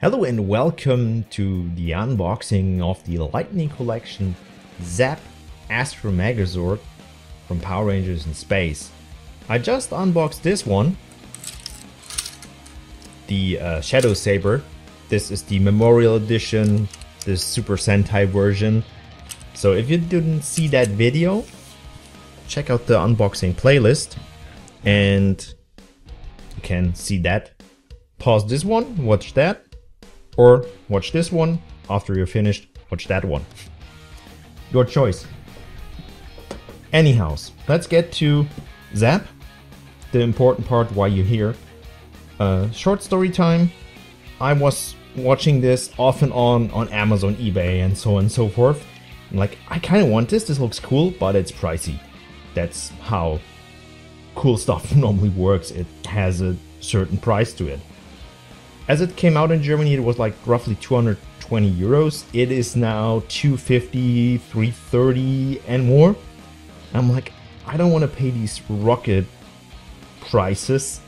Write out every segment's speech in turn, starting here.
Hello and welcome to the unboxing of the Lightning Collection Zap Astro Megazord from Power Rangers in Space. I just unboxed this one, the Shadow Saber. This is the Memorial Edition, the Super Sentai version. So if you didn't see that video, check out the unboxing playlist and you can see that. Pause this one, watch that. Or watch this one, after you're finished, watch that one. Your choice. Anyhow, let's get to Zap, the important part why you're here. Short story time. I was watching this off and on Amazon, eBay, and so on and so forth. I'm like, I kind of want this looks cool, but it's pricey. That's how cool stuff normally works. It has a certain price to it. As it came out in Germany, it was like roughly 220 euros. It is now 250, 330 and more. I'm like, I don't want to pay these rocket prices,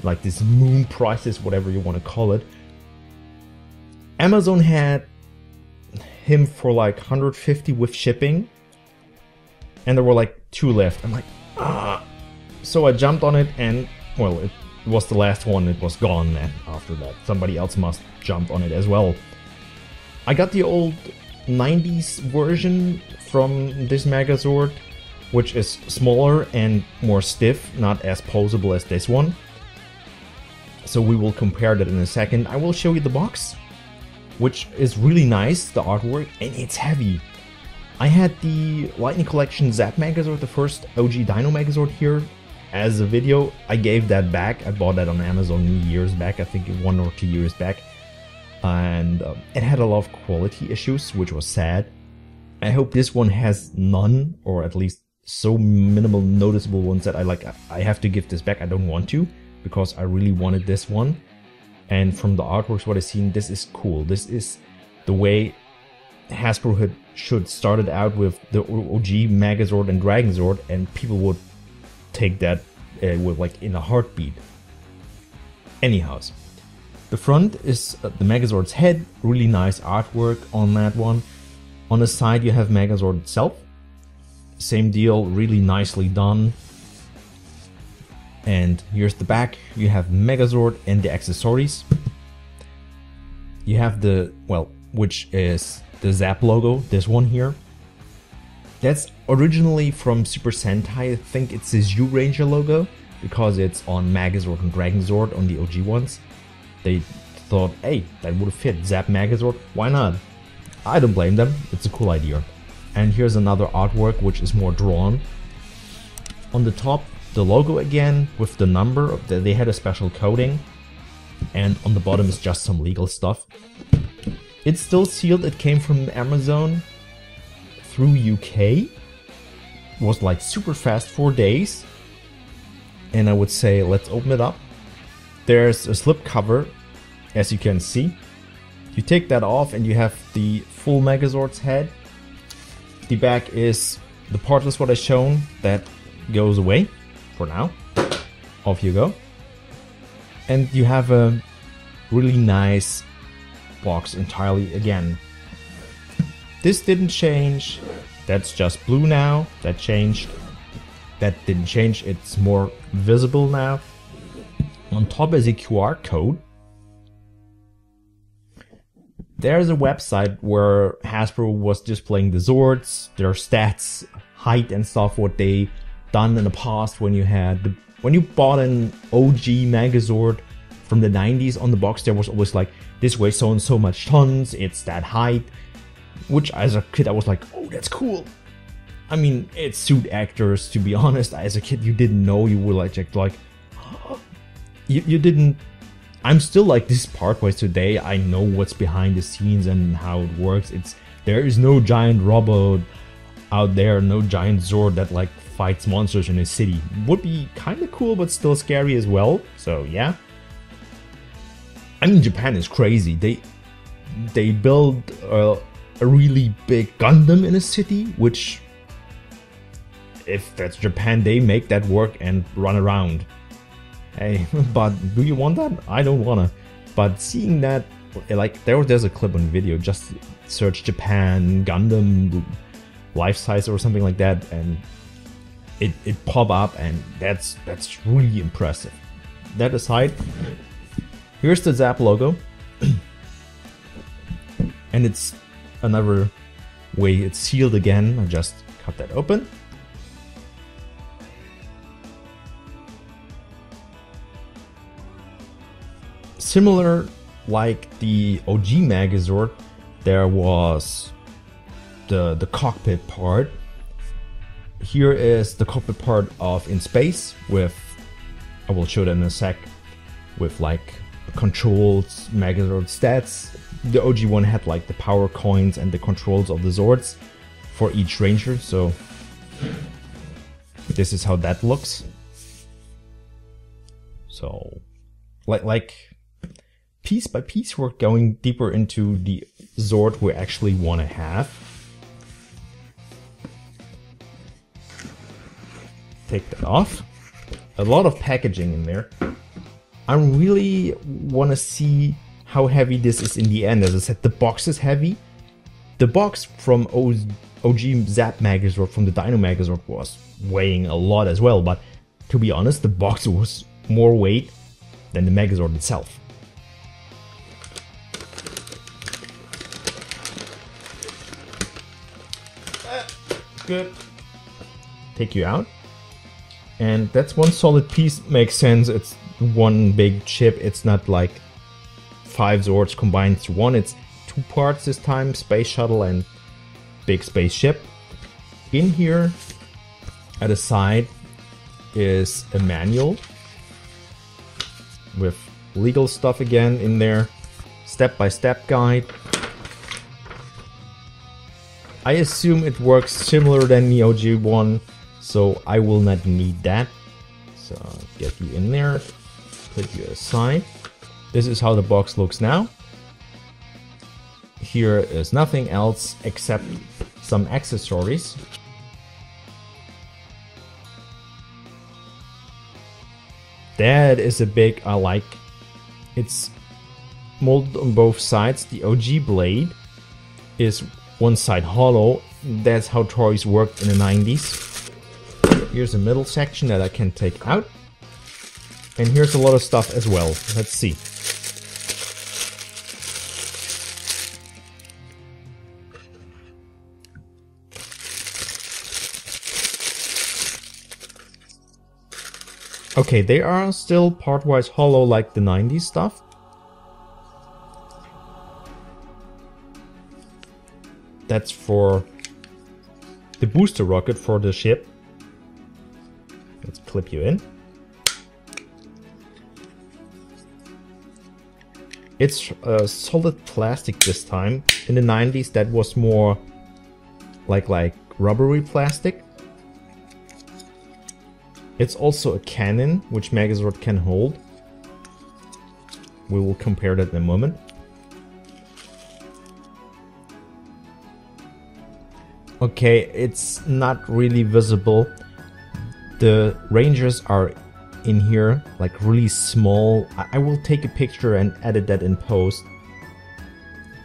like these moon prices, whatever you want to call it. Amazon had him for like 150 with shipping, and there were like 2 left. I'm like, ah. So I jumped on it, and well, it was the last one. It was gone, and after that somebody else must jump on it as well. I got the old 90s version from this Megazord, which is smaller and more stiff, not as posable as this one. So we will compare that in a second. I will show you the box, which is really nice, the artwork, and it's heavy. I had the Lightning Collection Zap Megazord, the first OG Dino Megazord here as a video. I gave that back. I bought that on Amazon years back, I think 1 or 2 years back. And it had a lot of quality issues, which was sad. I hope this one has none, or at least so minimal noticeable ones that I have to give this back. I don't want to, because I really wanted this one. And from the artworks, what I've seen, this is cool. This is the way Hasbro should started out with the OG Megazord and Dragonzord, and people would take that with like in a heartbeat. Anyhow, the front is the Megazord's head. Really nice artwork on that one. On the side you have Megazord itself. Same deal, really nicely done. And here's the back. You have Megazord and the accessories. You have the, well, which is the Zap logo, this one here. That's originally from Super Sentai. I think it's the Zyuranger logo, because it's on Megazord and Dragonzord on the OG ones. They thought, hey, that would fit Zap Megazord, why not? I don't blame them, it's a cool idea. And here's another artwork which is more drawn. On the top, the logo again with the number. They had a special coding, and on the bottom is just some legal stuff. It's still sealed. It came from Amazon through UK. It was like super fast, 4 days. And I would say let's open it up. There's a slip cover, as you can see. You take that off and you have the full Megazord's head. The back is the partless what I shown, that goes away for now. Off you go. And you have a really nice box entirely again. This didn't change. That's just blue now. That changed. That didn't change. It's more visible now. On top is a QR code. There's a website where Hasbro was displaying the Zords, their stats, height and stuff, what they done in the past when you had when you bought an OG Megazord from the 90s. On the box there was always like, this weighs so and so much tons, it's that height. Which as a kid I was like, oh, that's cool. I mean, it's suit actors, to be honest. As a kid you didn't know, you were like oh. you didn't. I'm still like this part-wise today. I know what's behind the scenes and how it works. There is no giant robot out there, no giant Zord that like fights monsters in a city. Would be kind of cool, but still scary as well. So yeah. I mean, Japan is crazy. They build a really big Gundam in a city, which, if that's Japan, they make that work and run around. Hey, but do you want that? I don't wanna. But seeing that like there's a clip on video. Just search Japan Gundam life size or something like that, and it pop up, and that's really impressive. That aside, here's the Zap logo, and it's another way it's sealed again. I just cut that open. Similar like the OG Megazord, there was the cockpit part. Here is the cockpit part of In Space with, I will show that in a sec, with like controls, Megazord stats. The OG one had like the power coins and the controls of the Zords for each Ranger, so this is how that looks. So like piece by piece we're going deeper into the Zord we actually want to have. Take that off. A lot of packaging in there. I really want to see how heavy this is in the end. As I said, the box is heavy. The box from OG Zap Megazord, from the Dino Megazord, was weighing a lot as well, but to be honest, the box was more weight than the Megazord itself. Good. Take you out. And that's one solid piece. Makes sense. It's one big chip. It's not like 5 Zords combined into one. It's 2 parts this time. Space shuttle and big spaceship. In here at the side is a manual with legal stuff again in there. Step-by-step guide. I assume it works similar than the OG one, so I will not need that. So get you in there, put you aside. This is how the box looks now. Here is nothing else except some accessories. That is a big I like. It's molded on both sides. The OG blade is one side hollow. That's how toys worked in the 90s. Here's a middle section that I can take out. And here's a lot of stuff as well. Let's see. Okay, they are still part-wise hollow like the 90s stuff. That's for the booster rocket for the ship. Let's clip you in. It's solid plastic this time. In the 90s that was more like rubbery plastic. It's also a cannon, which Megazord can hold. We will compare that in a moment. Okay, it's not really visible. The Rangers are in here, like really small. I will take a picture and edit that in post.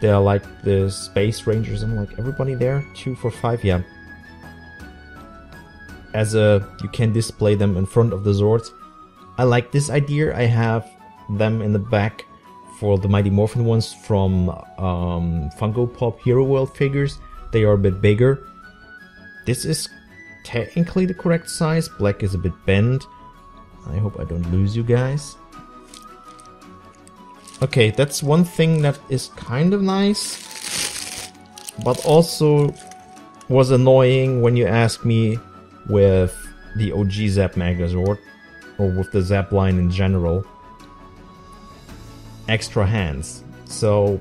They're like the Space Rangers. I'm like, everybody there? 2 for 5, yeah. You can display them in front of the Zords. I like this idea. I have them in the back for the Mighty Morphin ones from Funko Pop Hero World figures. They are a bit bigger. This is technically the correct size. Black is a bit bent. I hope I don't lose you guys. Okay, that's one thing that is kind of nice, but also was annoying when you ask me with the OG Zap Megazord, or with the Zap line in general. Extra hands. So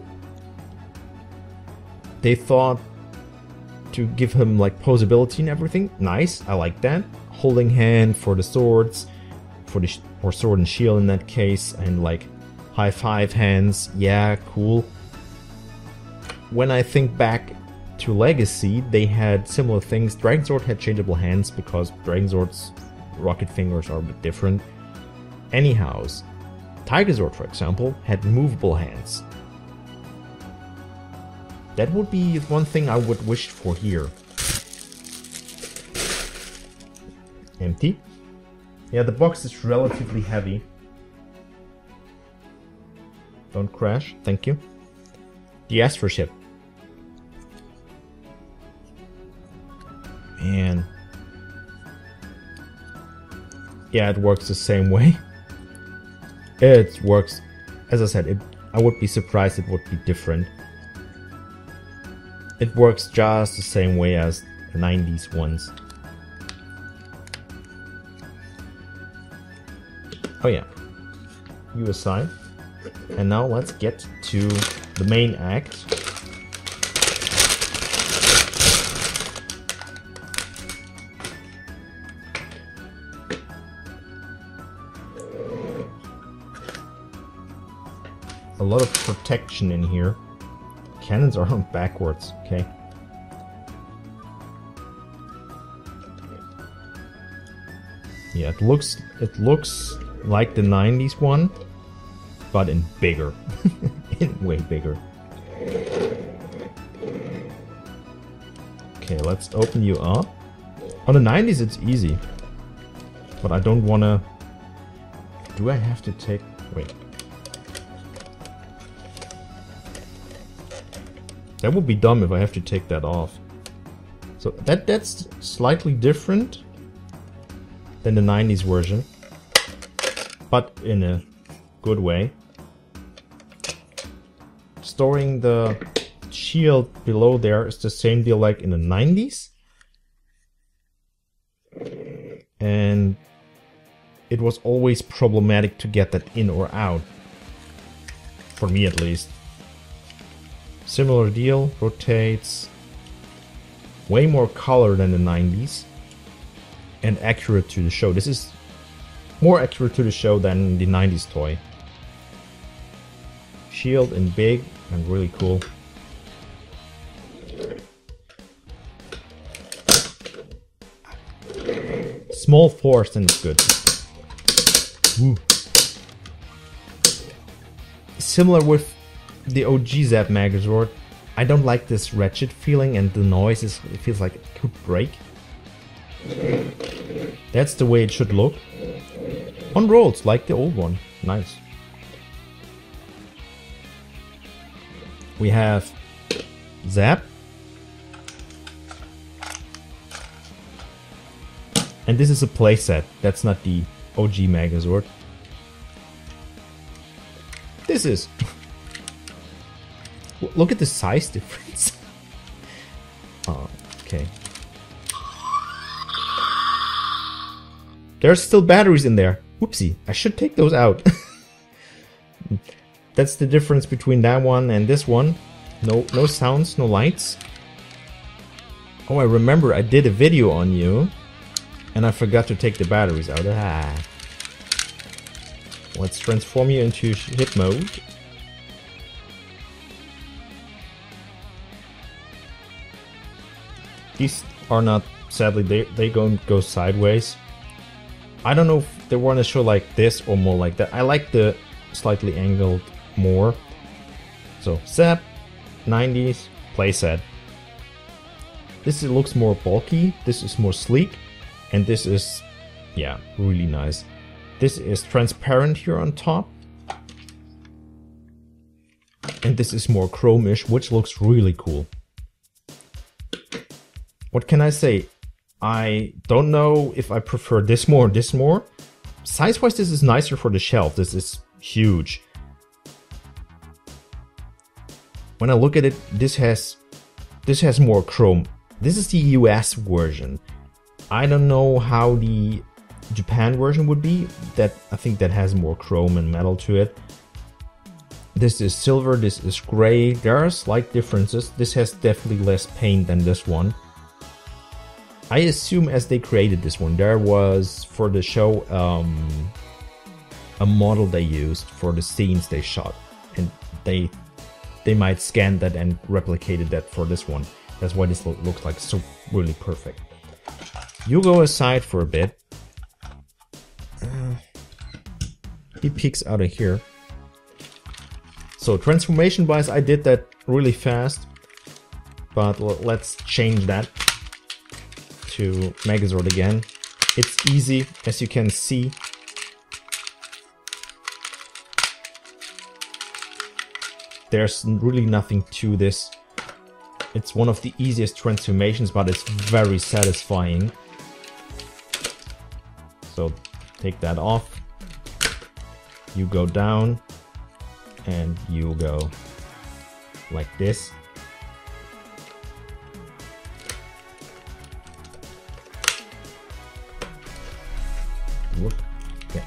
they thought to give him like posability and everything. Nice, I like that. Holding hand for the swords, for sword and shield in that case, and like high five hands. Yeah, cool. When I think back to Legacy, they had similar things. Dragon Zord had changeable hands because Dragon Zord's rocket fingers are a bit different. Anyhows, Tiger Zord, for example, had movable hands. That would be one thing I would wish for here. Empty. Yeah, the box is relatively heavy. Don't crash, thank you. The Astro ship. Man. Yeah, it works the same way. It works, as I said, I would be surprised it would be different. It works just the same way as the 90s ones. Oh yeah, you aside. And now let's get to the main act. A lot of protection in here. Cannons are on backwards, okay. Yeah, it looks like the 90s one, but in bigger. In way bigger. Okay, let's open you up. On the 90s it's easy. But I don't wanna... Do I have to take... Wait. That would be dumb if I have to take that off. So that's slightly different than the 90s version, but in a good way. Storing the shield below there is the same deal like in the 90s. And it was always problematic to get that in or out. For me at least. Similar deal, rotates. Way more color than the 90s. And accurate to the show. This is more accurate to the show than the 90s toy. Shield and big and really cool. Small force and it's good. Woo. Similar with the OG Zap Megazord. I don't like this ratchet feeling and the noise it feels like it could break. That's the way it should look. On rolls, like the old one. Nice. We have Zap. And this is a playset. That's not the OG Megazord. This is... Look at the size difference. Oh, okay. There's still batteries in there. Whoopsie, I should take those out. That's the difference between that one and this one. No sounds, no lights. Oh, I remember I did a video on you and I forgot to take the batteries out. Ah. Let's transform you into ship mode. These are not, sadly, they go sideways. I don't know if they want to show like this or more like that. I like the slightly angled more. So, Zap, 90s, playset. This looks more bulky, this is more sleek, and this is, yeah, really nice. This is transparent here on top. And this is more chrome-ish, which looks really cool. What can I say? I don't know if I prefer this more or this more. Size-wise, this is nicer for the shelf. This is huge. When I look at it, this has more chrome. This is the US version. I don't know how the Japan version would be. I think that has more chrome and metal to it. This is silver, this is gray. There are slight differences. This has definitely less paint than this one. I assume as they created this one, there was, for the show, a model they used for the scenes they shot. And they might scan that and replicated that for this one. That's why this looks like so really perfect. You go aside for a bit. He peeks out of here. So transformation wise, I did that really fast. but let's change that to Megazord again. It's easy, as you can see. There's really nothing to this. It's one of the easiest transformations, but it's very satisfying. So take that off. You go down and you go like this. Whoop. Yeah.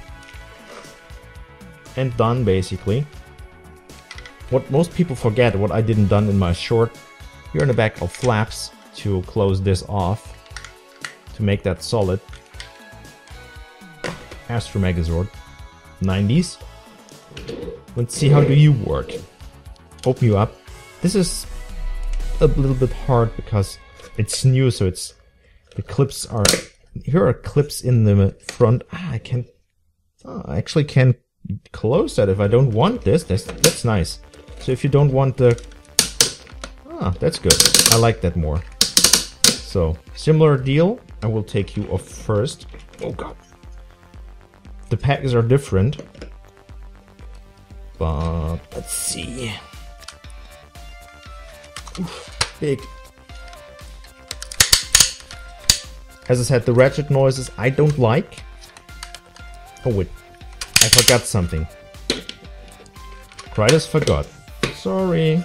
And done, basically. What most people forget, what I didn't done in my short, here in the back are flaps to close this off, to make that solid. Astro Megazord, 90s. Let's see, how do you work? Open you up. This is a little bit hard because it's new, so it's the clips are here are clips in the front. I actually can close that if I don't want this. That's nice. So if you don't want the that's good. I like that more. So similar deal. I will take you off first. Oh god. The packs are different. But let's see. Oof, big. As I said, the ratchet noises I don't like. Oh wait, I forgot something. Krytos forgot. Sorry.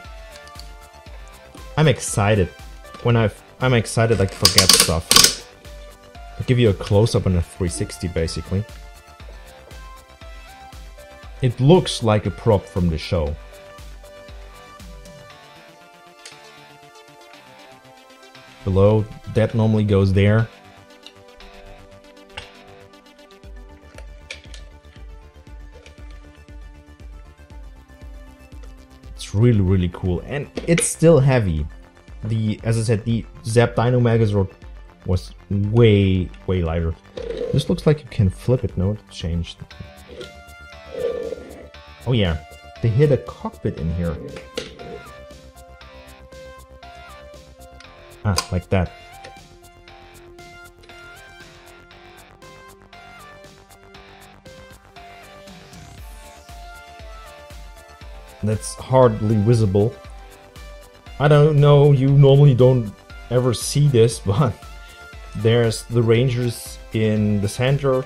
I'm excited. I'm excited, I forget stuff. I'll give you a close-up on a 360 basically. It looks like a prop from the show. Below, that normally goes there. It's really, really cool. And it's still heavy. As I said, the Zap Dino Megazord was way, way lighter. This looks like you can flip it. No, it changed. Oh yeah, they hid a cockpit in here. Ah, like that. That's hardly visible. I don't know, you normally don't ever see this, but there's the Rangers in the center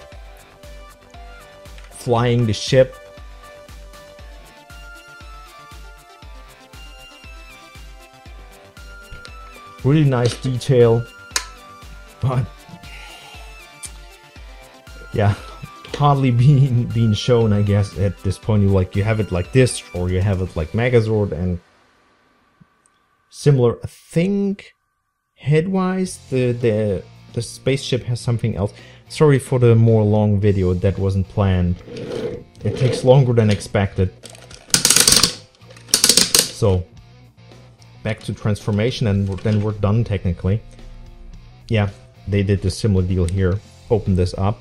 flying the ship. Really nice detail, but yeah, hardly being shown, I guess, at this point. You have it like this, or you have it like Megazord, and similar. I think head-wise, the spaceship has something else. Sorry for the more long video, that wasn't planned. It takes longer than expected. So back to transformation, and then we're done technically. Yeah, they did a similar deal here. Open this up.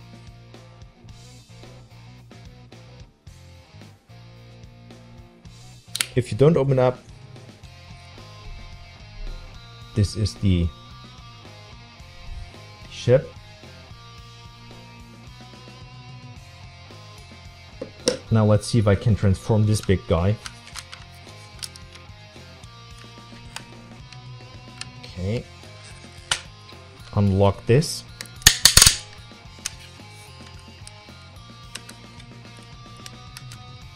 If you don't open up, this is the ship. Now let's see if I can transform this big guy. Okay. Unlock this.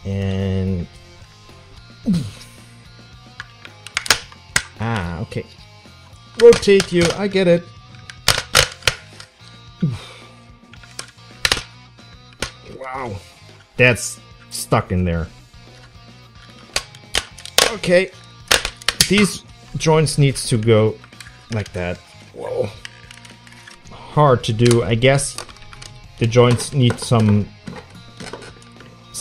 And okay. Rotate you, I get it. Wow. That's stuck in there. Okay. These joints needs to go like that. Whoa. Hard to do. I guess the joints need some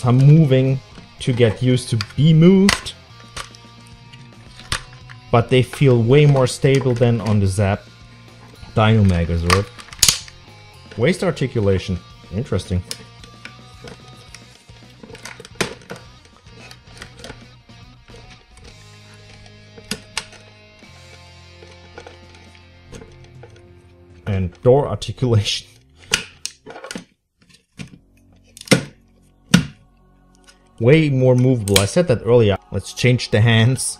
moving to get used to be moved. But they feel way more stable than on the Zap Dino Megazord. Waist articulation. Interesting. and door articulation. Way more movable. I said that earlier. Let's change the hands.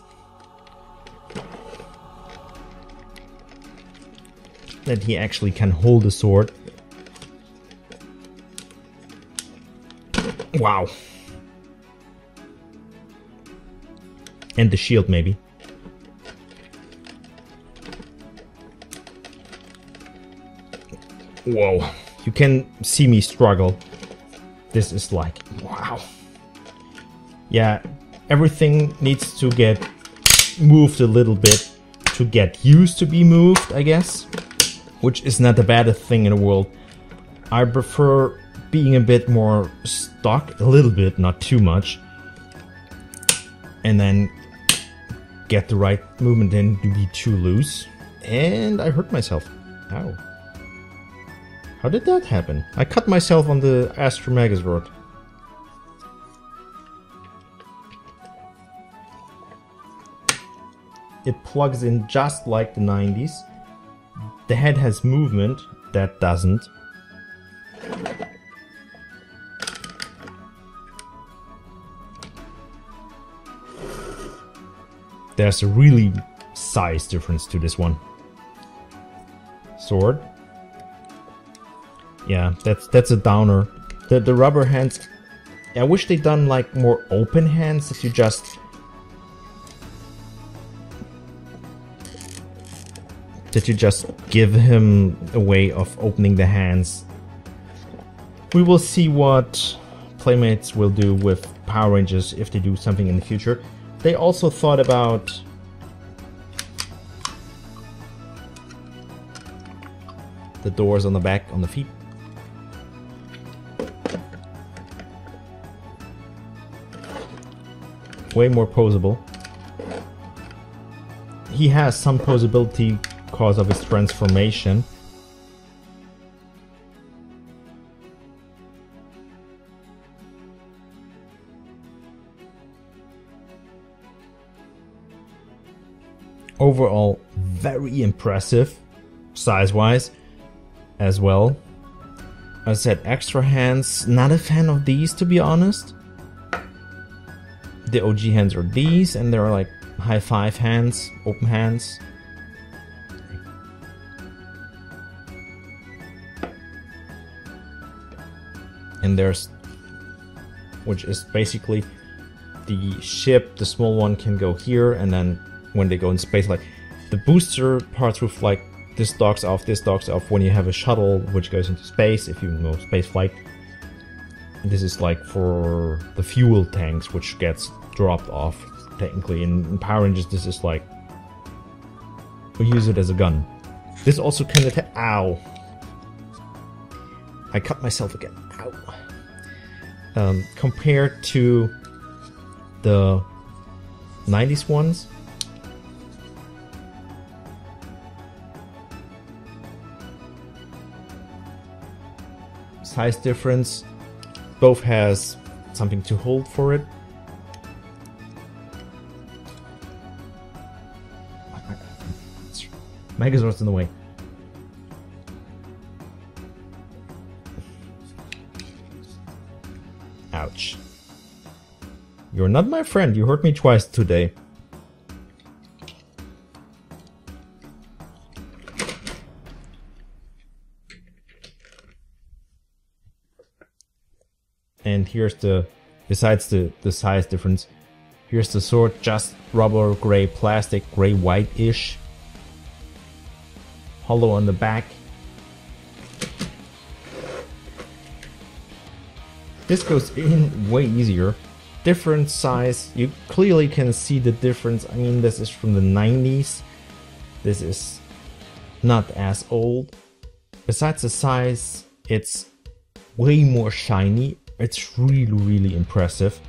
That he actually can hold the sword. Wow. And the shield, maybe. Whoa. You can see me struggle. This is like, wow. Yeah, everything needs to get moved a little bit to get used to be moved, I guess. Which is not the baddest thing in the world. I prefer being a bit more stuck, a little bit, not too much. And then get the right movement in to be too loose. And I hurt myself. Ow. How did that happen? I cut myself on the Astra Megazord. It plugs in just like the 90s. The head has movement, that doesn't. There's a really size difference to this one. Sword. Yeah, that's a downer. The rubber hands, I wish they'd done like more open hands that you just give him a way of opening the hands. We will see what Playmates will do with Power Rangers if they do something in the future. They also thought about the doors on the back, on the feet. Way more posable. He has some posability because of his transformation. Overall, very impressive, size-wise, as well. I said extra hands, not a fan of these, to be honest. The OG hands are these, and they're like high five hands, open hands. And there's, which is basically the ship, the small one can go here, and then when they go in space, like the booster parts with like this docks off, this docks off when you have a shuttle which goes into space, if you know space flight. This is like for the fuel tanks which gets dropped off technically. In Power Rangers this is like, we use it as a gun. This also can attack. Ow. I cut myself again. Ow. Compared to the 90s ones, size difference, both has something to hold for it. Megazord's in the way. Ouch. You're not my friend, you hurt me twice today. And here's the, besides the size difference, here's the sword, just rubber, gray plastic, gray white-ish. Hollow on the back. This goes in way easier. Different size, you clearly can see the difference. I mean, this is from the 90s. This is not as old. Besides the size, it's way more shiny. It's really, really impressive.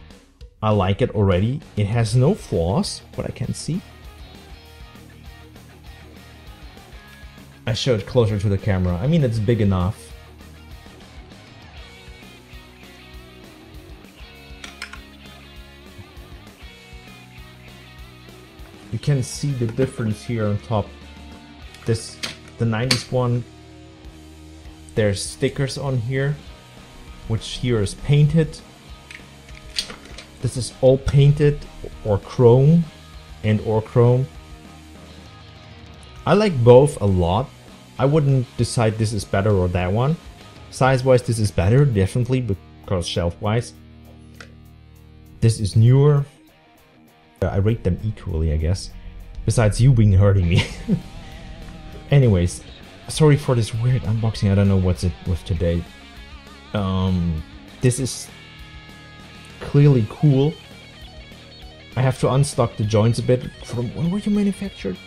I like it already. It has no flaws, what I can see. I show it closer to the camera. I mean, it's big enough. You can see the difference here on top. This, the 90s one There's stickers on here, which here is painted. This is all painted or chrome or chrome. I like both a lot. I wouldn't decide this is better or that one. Size-wise, this is better, definitely, because shelf-wise. This is newer. I rate them equally, I guess. Besides you being hurting me. Anyways, sorry for this weird unboxing. I don't know what's it with today. This is clearly cool. I have to unstock the joints a bit. From when were you manufactured?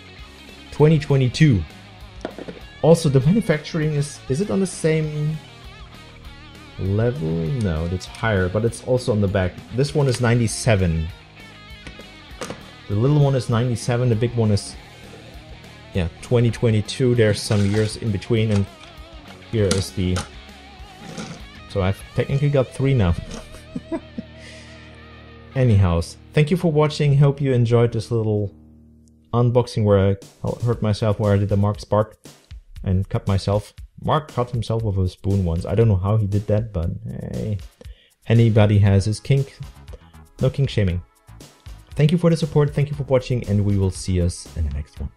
2022. Also, the manufacturing is it on the same level? No, it's higher, but it's also on the back. This one is 97. The little one is 97, the big one is, yeah, 2022. There's some years in between, and here is the... So I've technically got 3 now. Anyhow, thank you for watching. Hope you enjoyed this little unboxing where I hurt myself, where I did the Mark Spark and cut myself. Mark cut himself with a spoon once. I don't know how he did that, but hey, anybody has his kink. No kink shaming. Thank you for the support, thank you for watching, and we will see us in the next one.